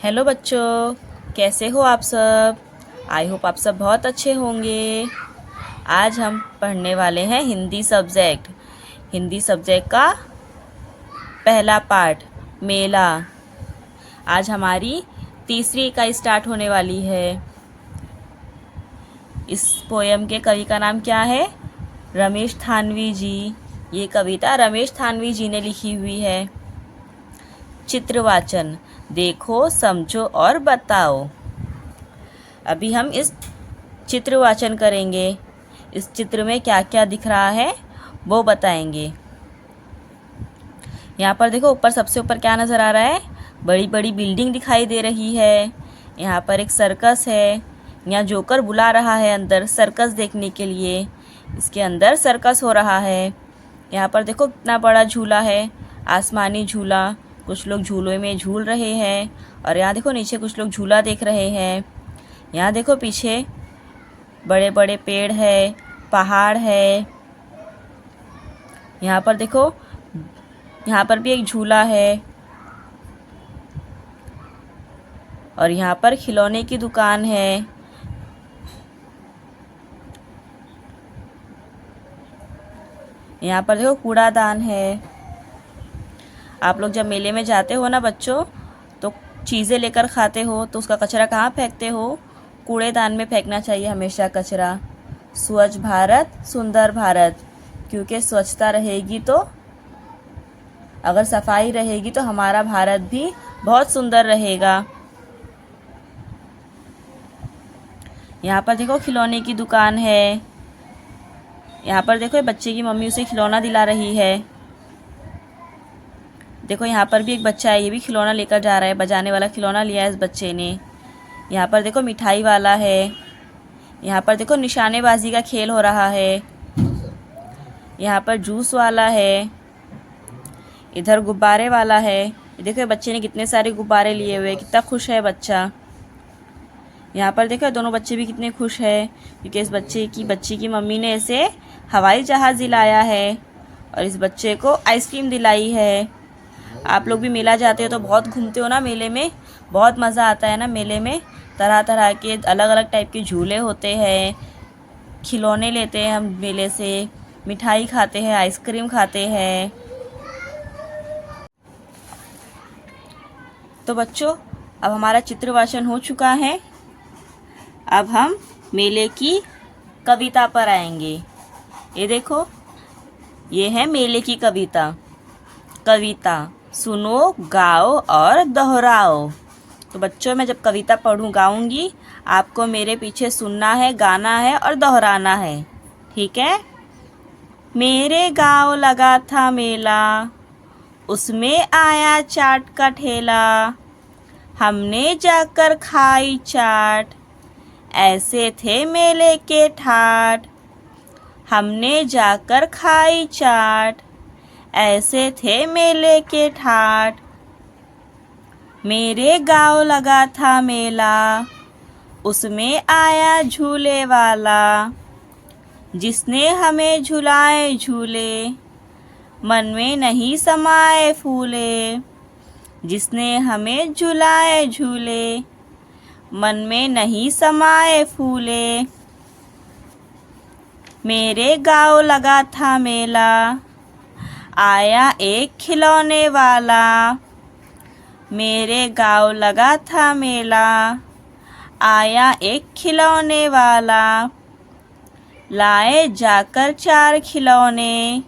Hello बच्चों, कैसे हो आप सब। आई होप आप सब बहुत अच्छे होंगे। आज हम पढ़ने वाले हैं हिंदी सब्जेक्ट का पहला पार्ट मेला। आज हमारी तीसरी इकाई स्टार्ट होने वाली है। इस पोयम के कवि का नाम क्या है? रमेश थानवी जी। ये कविता रमेश थानवी जी ने लिखी हुई है। चित्रवाचन, देखो, समझो और बताओ। अभी हम इस चित्रवाचन करेंगे। इस चित्र में क्या क्या दिख रहा है वो बताएंगे। यहाँ पर देखो, ऊपर सबसे ऊपर क्या नज़र आ रहा है? बड़ी बड़ी बिल्डिंग दिखाई दे रही है। यहाँ पर एक सर्कस है। यहाँ जोकर बुला रहा है अंदर सर्कस देखने के लिए। इसके अंदर सर्कस हो रहा है। यहाँ पर देखो कितना बड़ा झूला है, आसमानी झूला। कुछ लोग झूले में झूल रहे हैं और यहाँ देखो नीचे कुछ लोग झूला देख रहे हैं। यहाँ देखो पीछे बड़े बड़े पेड़ है, पहाड़ है। यहाँ पर देखो, यहाँ पर भी एक झूला है और यहाँ पर खिलौने की दुकान है। यहाँ पर देखो कूड़ादान है। आप लोग जब मेले में जाते हो ना बच्चों, तो चीज़ें लेकर खाते हो तो उसका कचरा कहाँ फेंकते हो? कूड़ेदान में फेंकना चाहिए हमेशा कचरा। स्वच्छ भारत सुंदर भारत, क्योंकि स्वच्छता रहेगी तो, अगर सफाई रहेगी तो हमारा भारत भी बहुत सुंदर रहेगा। यहाँ पर देखो खिलौने की दुकान है। यहाँ पर देखो बच्चे की मम्मी उसे खिलौना दिला रही है। देखो यहाँ पर भी एक बच्चा है, ये भी खिलौना लेकर जा रहा है। बजाने वाला खिलौना लिया है इस बच्चे ने। यहाँ पर देखो मिठाई वाला है। यहाँ पर देखो निशानेबाजी का खेल हो रहा है। यहाँ पर जूस वाला है। इधर गुब्बारे वाला है। देखो बच्चे ने कितने सारे गुब्बारे लिए हुए, कितना खुश है बच्चा। यहाँ पर देखो दोनों बच्चे भी कितने खुश है, क्योंकि इस बच्ची की मम्मी ने इसे हवाई जहाज़ दिलाया है और इस बच्चे को आइसक्रीम दिलाई है। आप लोग भी मेला जाते हो तो बहुत घूमते हो ना मेले में, बहुत मज़ा आता है ना मेले में। तरह तरह के अलग अलग टाइप के झूले होते हैं, खिलौने लेते हैं हम मेले से, मिठाई खाते हैं, आइसक्रीम खाते हैं। तो बच्चों, अब हमारा चित्रवाचन हो चुका है। अब हम मेले की कविता पर आएंगे। ये देखो, ये है मेले की कविता। सुनो, गाओ और दोहराओ। तो बच्चों, मैं जब कविता गाऊंगी, आपको मेरे पीछे सुनना है, गाना है और दोहराना है, ठीक है? मेरे गाँव लगा था मेला, उसमें आया चाट का ठेला। हमने जाकर खाई चाट, ऐसे थे मेले के ठाट। हमने जाकर खाई चाट, ऐसे थे मेले के ठाट। मेरे गाँव लगा था मेला, उसमें आया झूले वाला। जिसने हमें झुलाए झूले, मन में नहीं समाए फूले। जिसने हमें झुलाए झूले, मन में नहीं समाए फूले। मेरे गाँव लगा था मेला, आया एक खिलौने वाला। मेरे गाँव लगा था मेला, आया एक खिलौने वाला। लाए जाकर 4 खिलौने,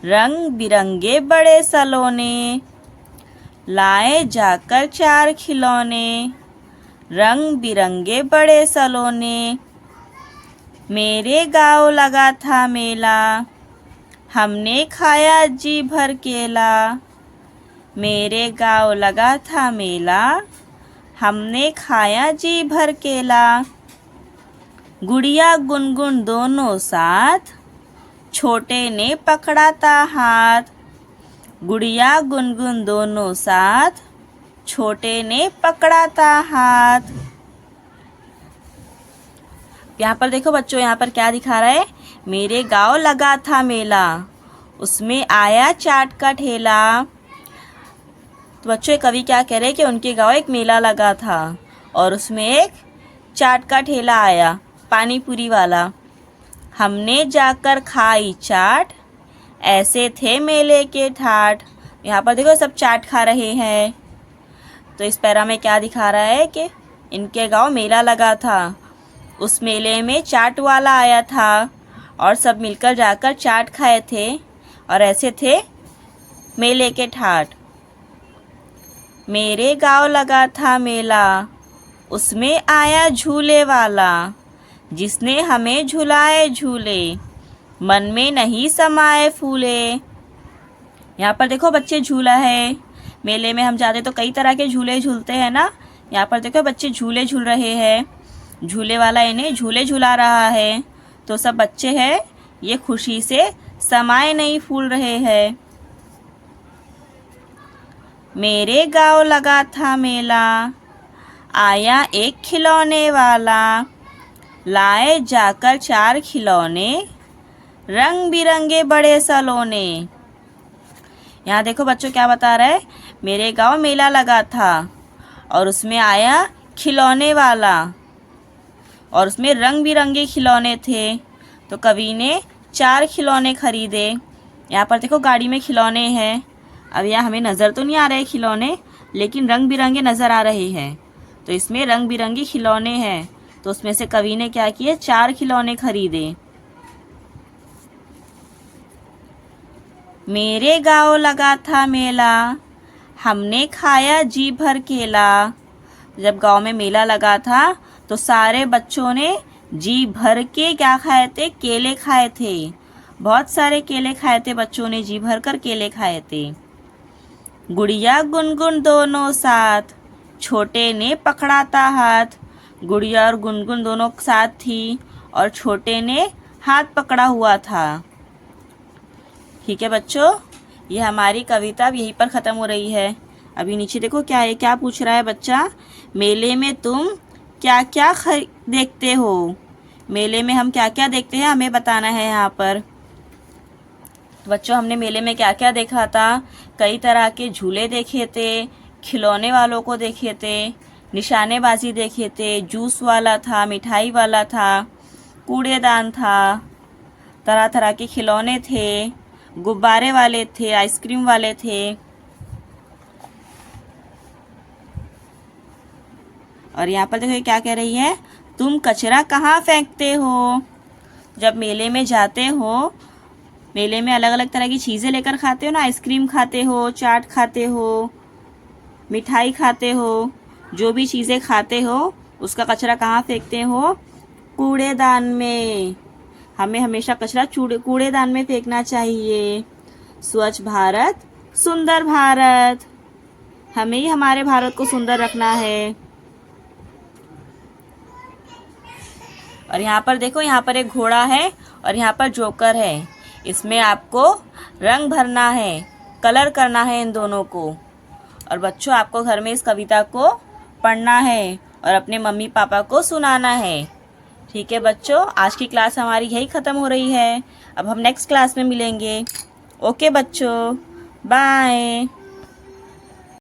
रंग बिरंगे बड़े सलोने। लाए जाकर 4 खिलौने, रंग बिरंगे बड़े सलोने। मेरे गाँव लगा था मेला, हमने खाया जी भर केला। मेरे गाँव लगा था मेला, हमने खाया जी भर केला। गुड़िया गुनगुन दोनों साथ, छोटे ने पकड़ा था हाथ। गुड़िया गुनगुन दोनों साथ, छोटे ने पकड़ा था हाथ। यहाँ पर देखो बच्चों, यहाँ पर क्या दिखा रहा है? मेरे गाँव लगा था मेला, उसमें आया चाट का ठेला। तो बच्चों कवि क्या कह रहे हैं कि उनके गांव एक मेला लगा था और उसमें एक चाट का ठेला आया, पानी पूरी वाला। हमने जाकर खाई चाट, ऐसे थे मेले के ठाठ। यहाँ पर देखो सब चाट खा रहे हैं। तो इस पैरा में क्या दिखा रहा है कि इनके गांव मेला लगा था, उस मेले में चाट वाला आया था और सब मिलकर जाकर चाट खाए थे और ऐसे थे मेले के ठाठ। मेरे गांव लगा था मेला, उसमें आया झूले वाला, जिसने हमें झुलाए झूले, मन में नहीं समाए फूले। यहाँ पर देखो बच्चे झूला है। मेले में हम जाते तो कई तरह के झूले झूलते हैं ना। यहाँ पर देखो बच्चे झूले झूल रहे हैं, झूले वाला इन्हें झूले झुला रहा है। तो सब बच्चे हैं, ये खुशी से समाए नहीं फूल रहे हैं। मेरे गांव लगा था मेला, आया एक खिलौने वाला, लाए जाकर 4 खिलौने, रंग बिरंगे बड़े सलोने। यहाँ देखो बच्चों क्या बता रहा है, मेरे गांव मेला लगा था और उसमें आया खिलौने वाला और उसमें रंग बिरंगे खिलौने थे। तो कवि ने 4 खिलौने खरीदे। यहाँ पर देखो गाड़ी में खिलौने हैं। अब यहाँ हमें नज़र तो नहीं आ रहे खिलौने, लेकिन रंग बिरंगे नज़र आ रहे हैं। तो इसमें रंग बिरंगे खिलौने हैं। तो उसमें से कवि ने क्या किए, 4 खिलौने खरीदे। मेरे गांव लगा था मेला, हमने खाया जी भर केला। जब गांव में मेला लगा था तो सारे बच्चों ने जी भर के क्या खाए थे, केले खाए थे। बहुत सारे केले खाए थे बच्चों ने, जी भर कर केले खाए थे। गुड़िया गुनगुन दोनों साथ, छोटे ने पकड़ाता हाथ। गुड़िया और गुनगुन दोनों साथ थी और छोटे ने हाथ पकड़ा हुआ था। ठीक है बच्चों, ये हमारी कविता अब यहीं पर ख़त्म हो रही है। अभी नीचे देखो क्या है, क्या पूछ रहा है बच्चा, मेले में तुम क्या क्या देखते हो। मेले में हम क्या क्या देखते हैं हमें बताना है यहाँ पर। तो बच्चों हमने मेले में क्या क्या देखा था, कई तरह के झूले देखे थे, खिलौने वालों को देखे थे, निशानेबाजी देखे थे, जूस वाला था, मिठाई वाला था, कूड़ेदान था, तरह तरह के खिलौने थे, गुब्बारे वाले थे, आइसक्रीम वाले थे। और यहाँ पर देखो क्या कह रही है, तुम कचरा कहाँ फेंकते हो। जब मेले में जाते हो, मेले में अलग अलग तरह की चीज़ें लेकर खाते हो ना, आइसक्रीम खाते हो, चाट खाते हो, मिठाई खाते हो, जो भी चीज़ें खाते हो उसका कचरा कहाँ फेंकते हो, कूड़ेदान में। हमें हमेशा कचरा कूड़ेदान में फेंकना चाहिए। स्वच्छ भारत सुंदर भारत, हमें ही हमारे भारत को सुंदर रखना है। और यहाँ पर देखो, यहाँ पर एक घोड़ा है और यहाँ पर जोकर है। इसमें आपको रंग भरना है, कलर करना है इन दोनों को। और बच्चों आपको घर में इस कविता को पढ़ना है और अपने मम्मी पापा को सुनाना है। ठीक है बच्चों, आज की क्लास हमारी यही ख़त्म हो रही है। अब हम नेक्स्ट क्लास में मिलेंगे। ओके बच्चों, बाय।